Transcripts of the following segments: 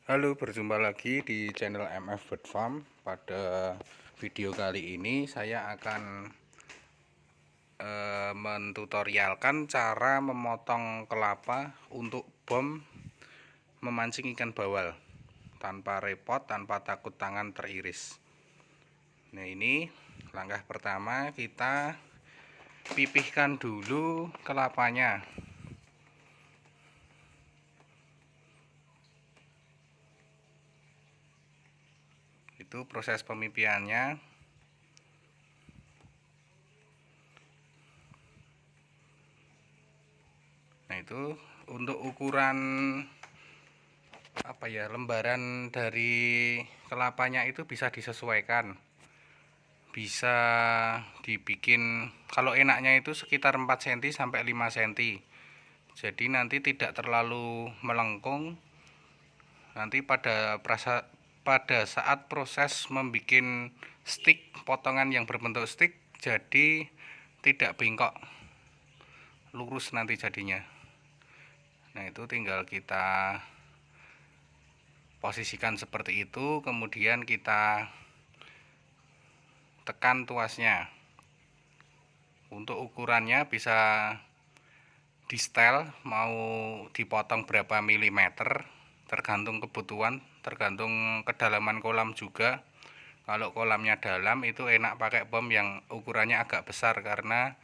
Halo, berjumpa lagi di channel MF Bird Farm. Pada video kali ini saya akan mentutorialkan cara memotong kelapa untuk bom memancing ikan bawal tanpa repot, tanpa takut tangan teriris. Nah, ini langkah pertama, kita pipihkan dulu kelapanya. Itu proses pemipihannya. Nah, itu untuk ukuran lembaran dari kelapanya itu bisa disesuaikan. Bisa dibikin, kalau enaknya itu sekitar 4 cm sampai 5 cm. Jadi nanti tidak terlalu melengkung. Nanti pada saat proses membuat stick, potongan yang berbentuk stick, jadi tidak bengkok, lurus nanti jadinya. Nah, itu tinggal kita posisikan seperti itu, kemudian kita tekan tuasnya. Untuk ukurannya bisa di setel, mau dipotong berapa milimeter, tergantung kebutuhan, tergantung kedalaman kolam juga. Kalau kolamnya dalam itu enak pakai bom yang ukurannya agak besar, karena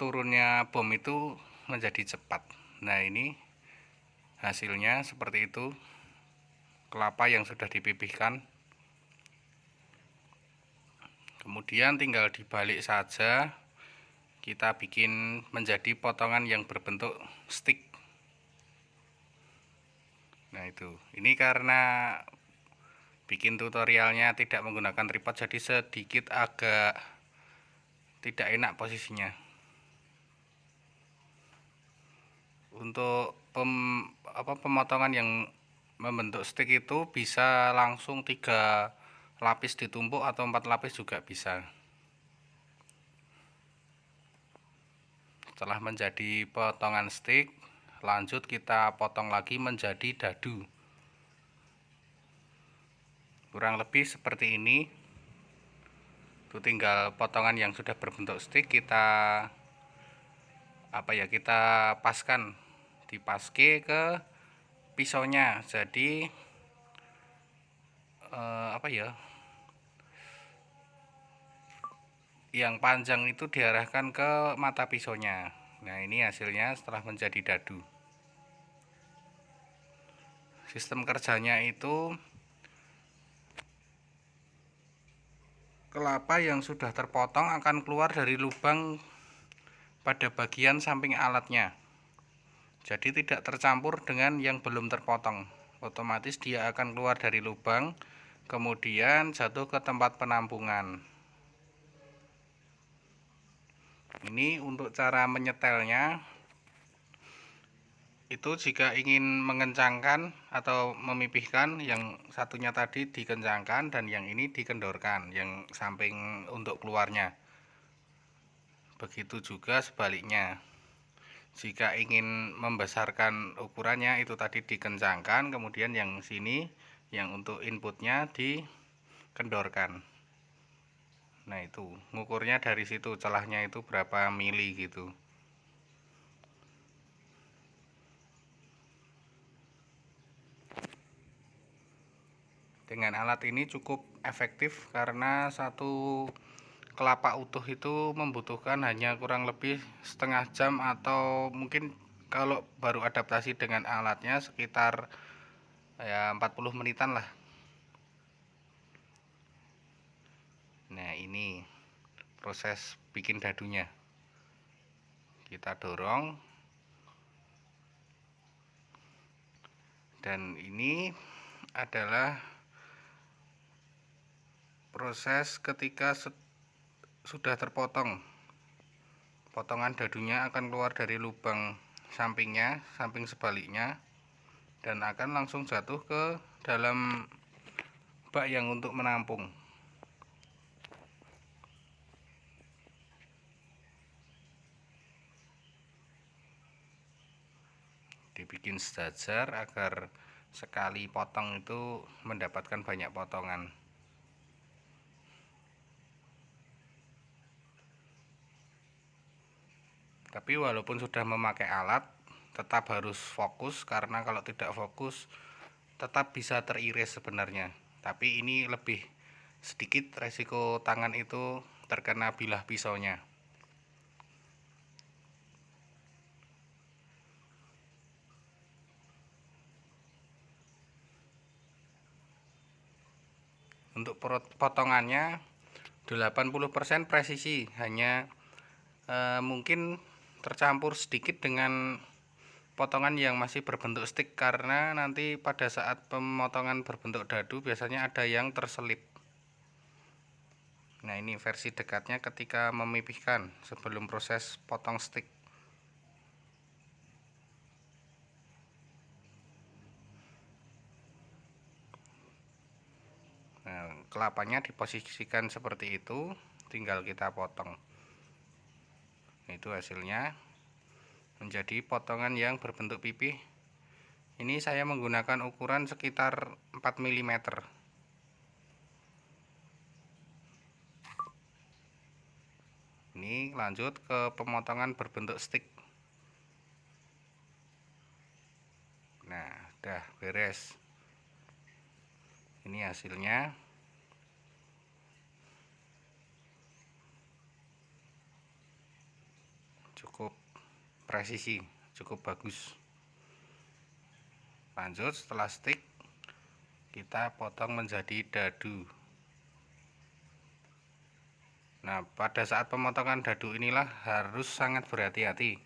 turunnya bom itu menjadi cepat. Nah, ini hasilnya seperti itu, kelapa yang sudah dipipihkan. Kemudian tinggal dibalik saja, kita bikin menjadi potongan yang berbentuk stick. Nah, itu ini karena bikin tutorialnya tidak menggunakan tripod, jadi sedikit agak tidak enak posisinya. Untuk pemotongan yang membentuk stick itu bisa langsung 3 lapis ditumpuk atau 4 lapis juga bisa. Setelah menjadi potongan stick, lanjut kita potong lagi menjadi dadu. Kurang lebih seperti ini. Itu tinggal potongan yang sudah berbentuk stick kita kita paskan, dipaske ke pisaunya. Jadi yang panjang itu diarahkan ke mata pisaunya. Nah, ini hasilnya setelah menjadi dadu. Sistem kerjanya itu, kelapa yang sudah terpotong akan keluar dari lubang pada bagian samping alatnya. Jadi tidak tercampur dengan yang belum terpotong. Otomatis dia akan keluar dari lubang, kemudian jatuh ke tempat penampungan. Ini untuk cara menyetelnya. Itu jika ingin mengencangkan atau memipihkan, yang satunya tadi dikencangkan dan yang ini dikendorkan, yang samping untuk keluarnya. Begitu juga sebaliknya. Jika ingin membesarkan ukurannya, itu tadi dikencangkan, kemudian yang sini yang untuk inputnya dikendorkan. Nah, itu ngukurnya dari situ, celahnya itu berapa mili gitu. Dengan alat ini cukup efektif karena satu kelapa utuh itu membutuhkan hanya kurang lebih setengah jam, atau mungkin kalau baru adaptasi dengan alatnya sekitar 40 menitan lah. Nah, ini proses bikin dadunya. Kita dorong, dan ini adalah proses ketika sudah terpotong. Potongan dadunya akan keluar dari lubang sampingnya, samping sebaliknya, dan akan langsung jatuh ke dalam bak yang untuk menampung. Dibikin sejajar agar sekali potong itu mendapatkan banyak potongan. Tapi walaupun sudah memakai alat, tetap harus fokus, karena kalau tidak fokus tetap bisa teriris sebenarnya. Tapi ini lebih sedikit resiko tangan itu terkena bilah pisaunya. Untuk potongannya 80% presisi, hanya mungkin tercampur sedikit dengan potongan yang masih berbentuk stick, karena nanti pada saat pemotongan berbentuk dadu biasanya ada yang terselip. Nah, ini versi dekatnya ketika memipihkan sebelum proses potong stick. Nah, kelapanya diposisikan seperti itu, tinggal kita potong. Itu hasilnya menjadi potongan yang berbentuk pipih. Ini saya menggunakan ukuran sekitar 4 mm. Ini lanjut ke pemotongan berbentuk stick. Nah, udah beres. Ini hasilnya. Cukup presisi, cukup bagus. Lanjut, setelah stick kita potong menjadi dadu. Nah, pada saat pemotongan dadu inilah harus sangat berhati-hati,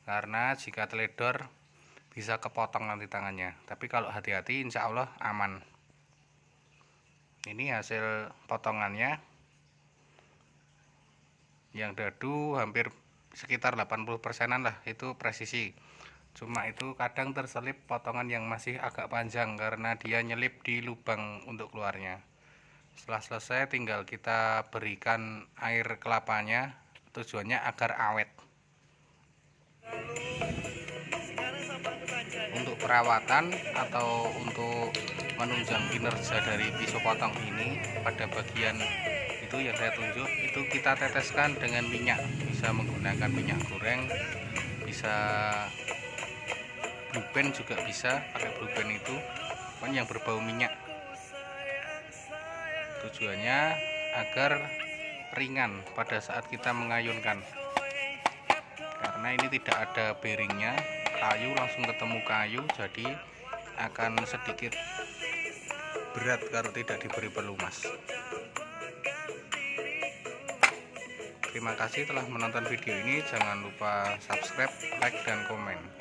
karena jika teledor bisa kepotong nanti tangannya. Tapi kalau hati-hati insya Allah aman. Ini hasil potongannya. Yang dadu hampir sekitar 80%-an lah, itu presisi. Cuma itu kadang terselip potongan yang masih agak panjang karena dia nyelip di lubang untuk keluarnya. Setelah selesai tinggal kita berikan air kelapanya, tujuannya agar awet. Untuk perawatan atau untuk menunjang kinerja dari pisau potong ini, pada bagian itu yang saya tunjuk itu kita teteskan dengan minyak. Bisa menggunakan minyak goreng, bisa blue band juga bisa, pakai blue band itu kan yang berbau minyak. Tujuannya agar ringan pada saat kita mengayunkan, karena ini tidak ada bearingnya, kayu langsung ketemu kayu, jadi akan sedikit berat kalau tidak diberi pelumas. Terima kasih telah menonton video ini. Jangan lupa subscribe, like, dan komen.